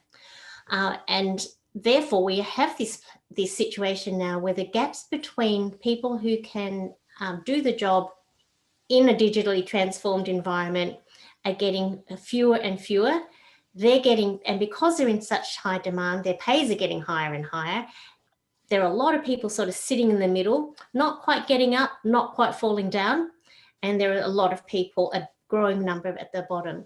And therefore, we have this situation now where the gaps between people who can do the job in a digitally transformed environment are getting fewer and fewer. And because they're in such high demand, their pays are getting higher and higher. There are a lot of people sort of sitting in the middle, not quite getting up, not quite falling down. And there are a lot of people, a growing number at the bottom.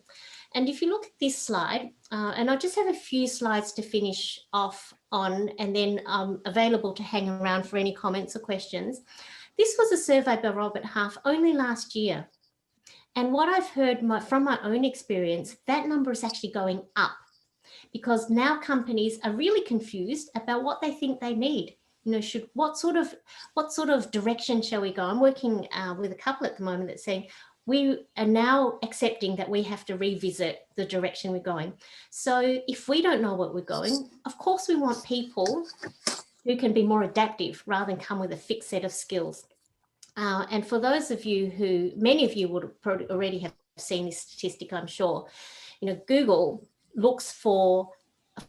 And if you look at this slide, and I just have a few slides to finish off on, and then I'm available to hang around for any comments or questions. This was a survey by Robert Half only last year. And what I've heard from my own experience, that number is actually going up, because now companies are really confused about what they think they need. What sort of direction shall we go? I'm working with a couple at the moment that's saying, we are now accepting that we have to revisit the direction we're going. So if we don't know what we're going, of course we want people who can be more adaptive rather than come with a fixed set of skills. And for those of you who, many of you would already have seen this statistic, I'm sure, Google looks for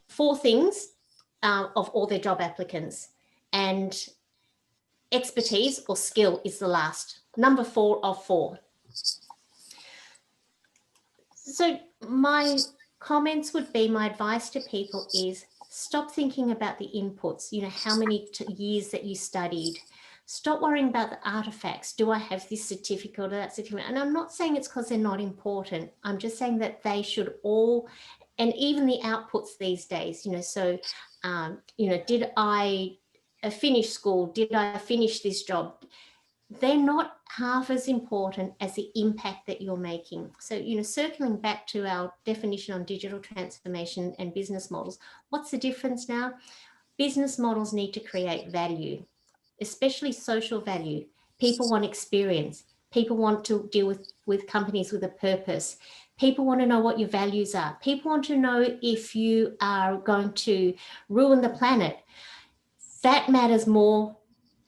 4 things of all their job applicants, and expertise or skill is the last, number 4 of 4. So my comments would be, my advice to people is stop thinking about the inputs, how many years that you studied. Stop worrying about the artifacts. Do I have this certificate or that certificate? And I'm not saying it's because they're not important. I'm just saying that they should all, and even the outputs these days, did I finish school? Did I finish this job? They're not half as important as the impact that you're making. So, circling back to our definition on digital transformation and business models, what's the difference now? Business models need to create value, especially social value. People want experience. People want to deal with companies with a purpose. People want to know what your values are. People want to know if you are going to ruin the planet. That matters more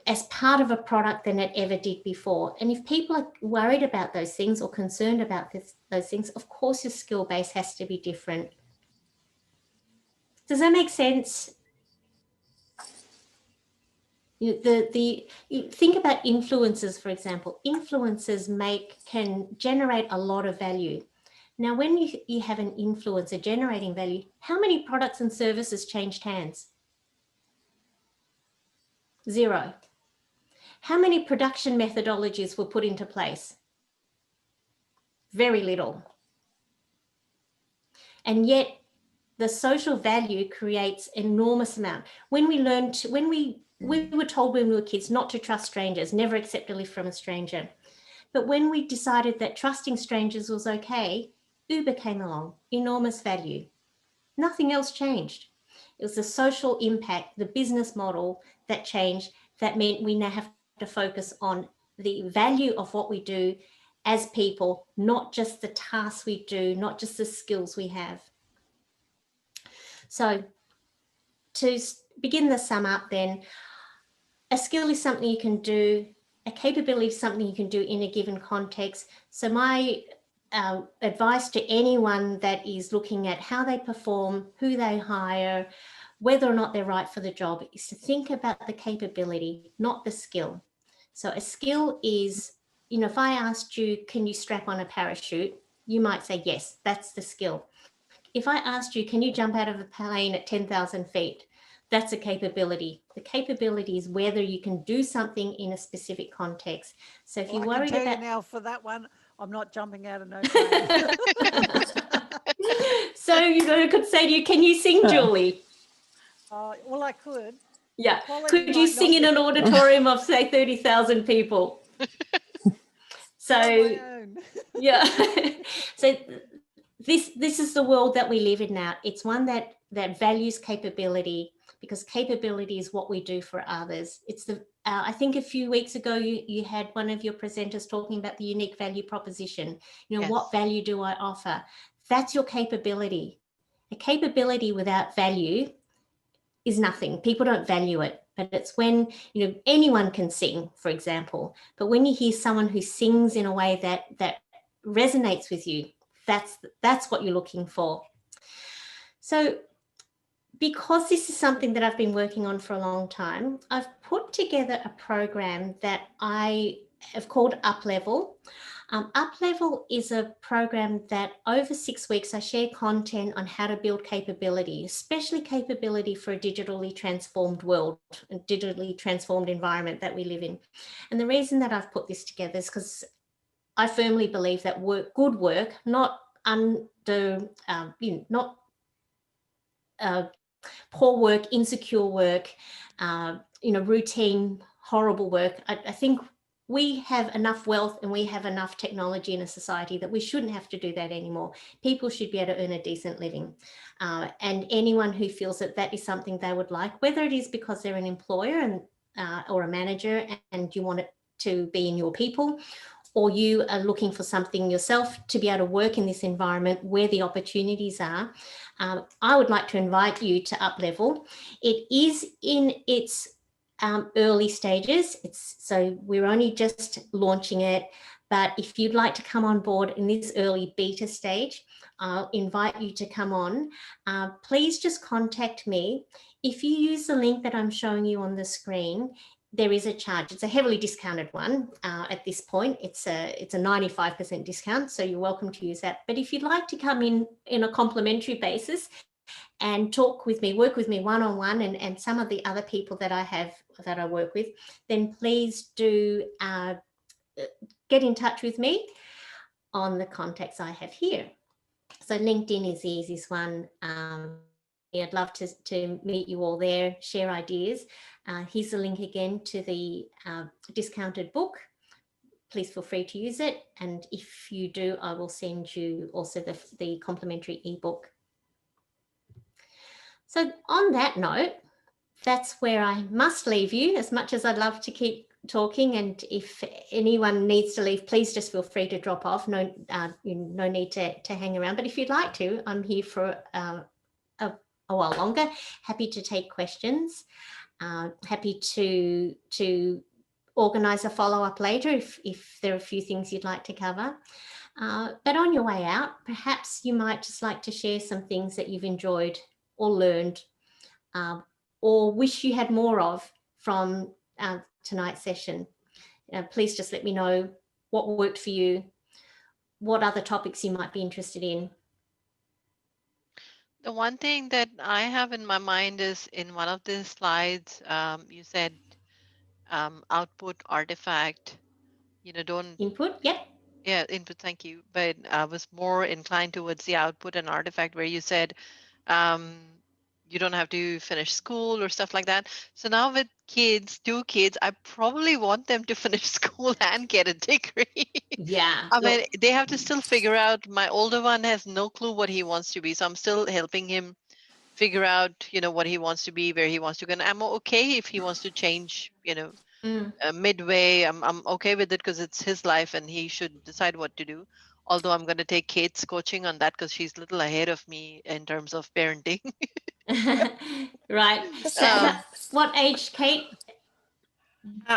as part of a product than it ever did before. And if people are worried about those things or concerned about those things, of course your skill base has to be different. Does that make sense? You think about influencers, for example. Influencers can generate a lot of value. Now, when you have an influencer generating value, how many products and services changed hands? 0. How many production methodologies were put into place? Very little. And yet the social value creates enormous amount. When we were told when we were kids not to trust strangers, never accept a lift from a stranger. But when we decided that trusting strangers was okay, Uber came along, enormous value. Nothing else changed. It was the social impact, the business model that changed, that meant we now have to focus on the value of what we do as people, not just the tasks we do, not just the skills we have. So to begin the sum up then, a skill is something you can do, a capability is something you can do in a given context. So my advice to anyone that is looking at how they perform, who they hire, whether or not they're right for the job, is to think about the capability, not the skill. So a skill is, if I asked you, can you strap on a parachute? You might say, yes, that's the skill. If I asked you, can you jump out of a plane at 10,000 feet? That's a capability. The capability is whether you can do something in a specific context. So if you're worried I can tell about... you now for that one, I'm not jumping out of no plane. So I could say to you, can you sing, Julie? Well, I could. Yeah. Quality Could you might not sing in be an auditorium of, say, 30,000 people? So, on my own. yeah. So this is the world that we live in now. It's one that values capability, because capability is what we do for others. It's the I think a few weeks ago you had one of your presenters talking about the unique value proposition. Yes. What value do I offer? That's your capability. A capability without value is nothing. People don't value it. But it's when, anyone can sing, for example, but when you hear someone who sings in a way that resonates with you, that's what you're looking for. So because this is something that I've been working on for a long time, I've put together a program that I have called Up-Level. Up-Level is a program that over 6 weeks I share content on how to build capability, especially capability for a digitally transformed world, a digitally transformed environment that we live in. And the reason that I've put this together is because I firmly believe that good work, not poor work, insecure work, routine, horrible work. I think we have enough wealth and we have enough technology in a society that we shouldn't have to do that anymore. People should be able to earn a decent living. And anyone who feels that is something they would like, whether it is because they're an employer and or a manager and you want it to be in your people, or you are looking for something yourself to be able to work in this environment where the opportunities are, I would like to invite you to Up-Level. It is in its early stages. So we're only just launching it, but if you'd like to come on board in this early beta stage, I'll invite you to come on. Please just contact me. If you use the link that I'm showing you on the screen, there is a charge. It's a heavily discounted one at this point. It's a 95% discount, so you're welcome to use that. But if you'd like to come in a complimentary basis and talk with me, work with me one-on-one, and some of the other people that I work with, then please do get in touch with me on the contacts I have here. So LinkedIn is the easiest one. I'd love to meet you all there, share ideas. Here's the link again to the discounted book. Please feel free to use it. And if you do, I will send you also the complimentary ebook. So on that note, that's where I must leave you, as much as I'd love to keep talking. And if anyone needs to leave, please just feel free to drop off. No need to hang around. But if you'd like to, I'm here for a while longer. Happy to take questions. Happy to organise a follow-up later if there are a few things you'd like to cover. But on your way out, perhaps you might just like to share some things that you've enjoyed or learned, or wish you had more of from tonight's session. Please just let me know what worked for you, what other topics you might be interested in. The one thing that I have in my mind is in one of the slides, you said output, artifact, don't. Input, yep. Yeah, input, thank you. But I was more inclined towards the output and artifact where you said you don't have to finish school or stuff like that. So now with two kids, I probably want them to finish school and get a degree. Yeah. I mean, they have to still figure out. My older one has no clue what he wants to be. So I'm still helping him figure out, what he wants to be, where he wants to go. And I'm okay if he wants to change, midway. I'm okay with it because it's his life and he should decide what to do. Although I'm going to take Kate's coaching on that because she's a little ahead of me in terms of parenting. Right. What age, Kate?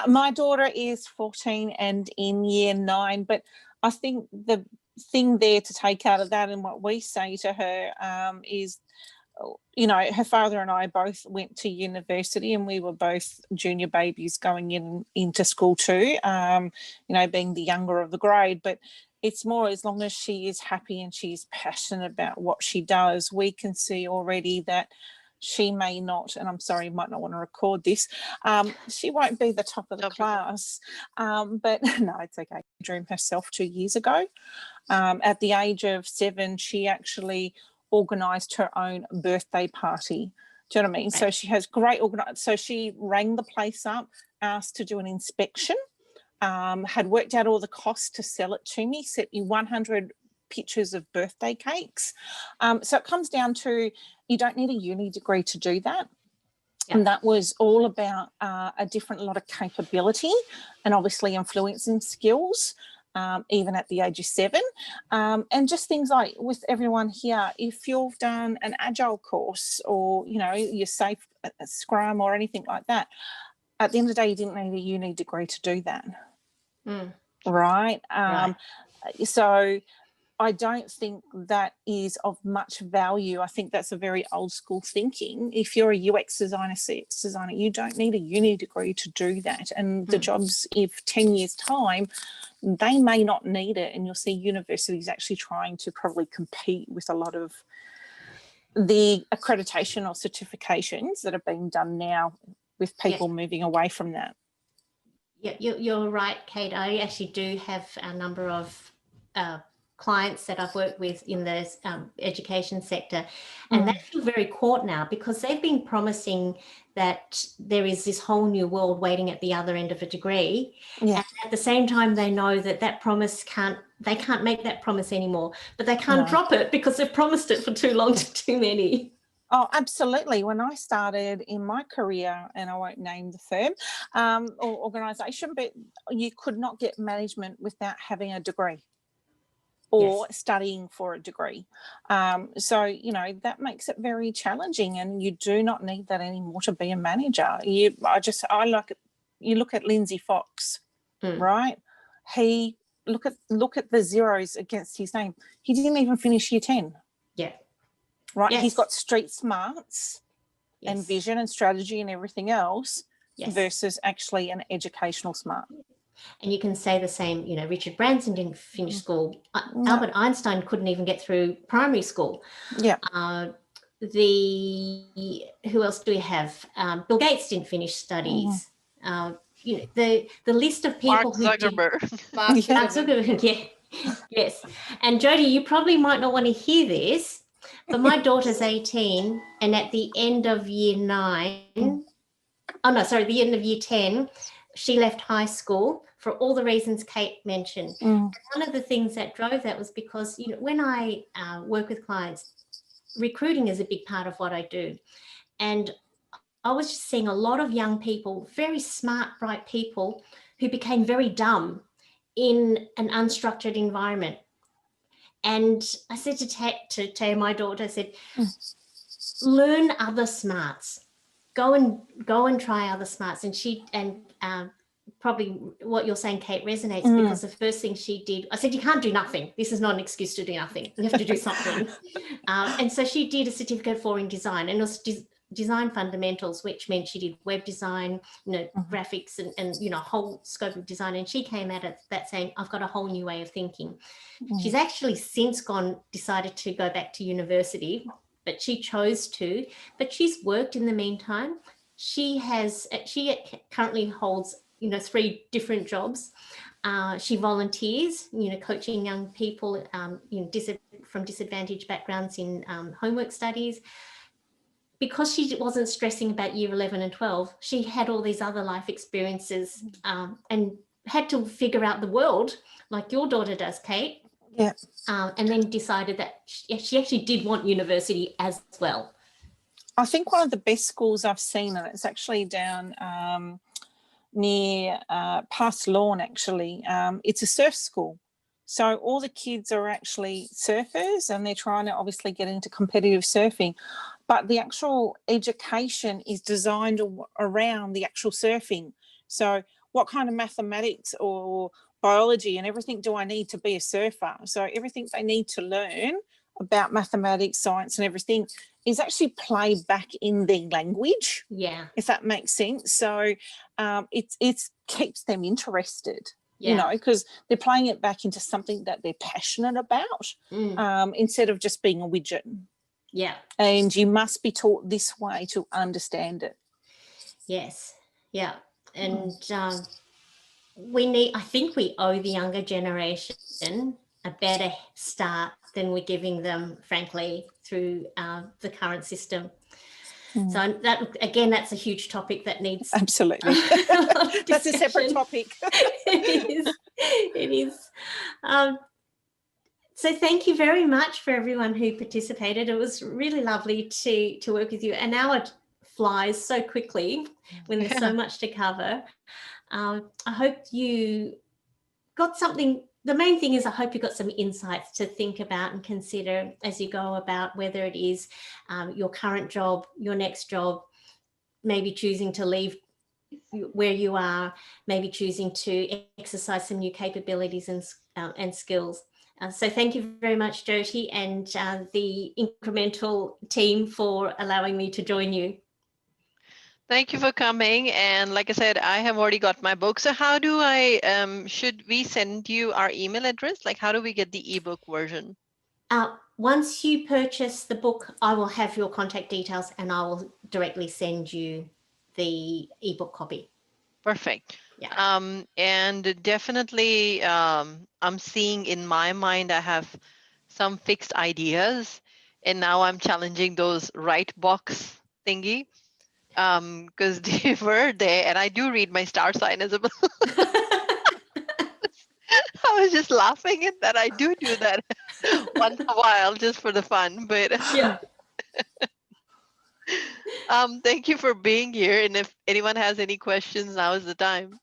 My daughter is 14 and in year 9, but I think the thing there to take out of that and what we say to her is you know, her father and I both went to university, and we were both junior babies going into school too, you know, being the younger of the grade. But it's more, as long as she is happy and she's passionate about what she does, we can see already that she may not, and I'm sorry, you might not want to record this, she won't be the top of the class, but no, it's okay. Dream herself 2 years ago. At the age of 7, she actually organised her own birthday party. Do you know what I mean? Right. So she has great so she rang the place up, asked to do an inspection, had worked out all the costs to sell it to me, sent me 100 pictures of birthday cakes. So it comes down to, you don't need a uni degree to do that. Yeah. And that was all about a lot of capability and obviously influencing skills, even at the age of 7. And just things like, with everyone here, if you've done an agile course, or, you know, you're safe at Scrum or anything like that, at the end of the day, you didn't need a uni degree to do that. Right? Right. So I don't think that is of much value. I think that's a very old school thinking. If you're a UX designer, CX designer, you don't need a uni degree to do that. And the jobs, if 10 years time, they may not need it. And you'll see universities actually trying to probably compete with a lot of the accreditation or certifications that are being done now, with people moving away from that. Yeah, you're right, Kate. I actually do have a number of clients that I've worked with in the education sector, and they feel very caught now, because they've been promising that there is this whole new world waiting at the other end of a degree. Yeah. And at the same time, they know that promise they can't make that promise anymore, but they can't drop it because they've promised it for too long to too many. Oh, absolutely. When I started in my career, and I won't name the firm or organisation, but you could not get management without having a degree or studying for a degree. So, you know, that makes it very challenging, and you do not need that anymore to be a manager. You look at Lindsay Fox, right? He, look at the zeros against his name. He didn't even finish year 10. Yeah. Right, yes. He's got street smarts and vision and strategy and everything else versus actually an educational smart. And you can say the same, you know, Richard Branson didn't finish school. Albert Einstein couldn't even get through primary school. Yeah. Who else do we have? Bill Gates didn't finish studies. You know, the list of people Mark Zuckerberg. Mark Zuckerberg, yeah. Yes. And Jodie, you probably might not want to hear this, but my daughter's 18, and at the end of year 9, the end of year 10, she left high school for all the reasons Kate mentioned. And one of the things that drove that was because, you know, when I work with clients, recruiting is a big part of what I do. And I was just seeing a lot of young people, very smart, bright people, who became very dumb in an unstructured environment. And I said to my daughter, I said, learn other smarts, go and try other smarts. And probably what you're saying, Kate, resonates because the first thing she did, I said, you can't do nothing. This is not an excuse to do nothing. You have to do something. And so she did a certificate for in design, and it was design fundamentals, which meant she did web design, you know, graphics and, you know, whole scope of design. And she came at it that saying, I've got a whole new way of thinking. She's actually since decided to go back to university, but she chose to, but she's worked in the meantime. She currently holds, you know, 3 different jobs. She volunteers, you know, coaching young people, you know, from disadvantaged backgrounds in homework studies. Because she wasn't stressing about year 11 and 12, she had all these other life experiences and had to figure out the world like your daughter does, Kate. Yeah. And then decided that she actually did want university as well. I think one of the best schools I've seen, and it's actually down near past Lawn, actually, it's a surf school. So all the kids are actually surfers, and they're trying to obviously get into competitive surfing. But the actual education is designed around the actual surfing. So what kind of mathematics or biology and everything do I need to be a surfer? So everything they need to learn about mathematics, science and everything is actually played back in their language. Yeah. If that makes sense. So it keeps them interested, Yeah. you know, because they're playing it back into something that they're passionate about, instead of just being a widget. Yeah. And you must be taught this way to understand it. Yes. Yeah. And I think we owe the younger generation a better start than we're giving them, frankly, through the current system. So that, again, that's a huge topic that needs absolutely. That's a separate topic. It is. So thank you very much for everyone who participated. It was really lovely to work with you. An hour flies so quickly when there's so much to cover. I hope you got something. The main thing is I hope you got some insights to think about and consider as you go about whether it is your current job, your next job, maybe choosing to leave where you are, maybe choosing to exercise some new capabilities and skills. So thank you very much, Jyoti, and the incremental team for allowing me to join you. Thank you for coming. And like I said, I have already got my book. So how do I, should we send you our email address? Like, how do we get the ebook version? Once you purchase the book, I will have your contact details and I will directly send you the ebook copy. Perfect. Yeah. And definitely, I'm seeing in my mind, I have some fixed ideas, and now I'm challenging those right box thingy, because they were there, and I do read my star sign, Isabel. I was just laughing at that. I do that once in a while just for the fun, but Yeah. thank you for being here. And if anyone has any questions, now is the time.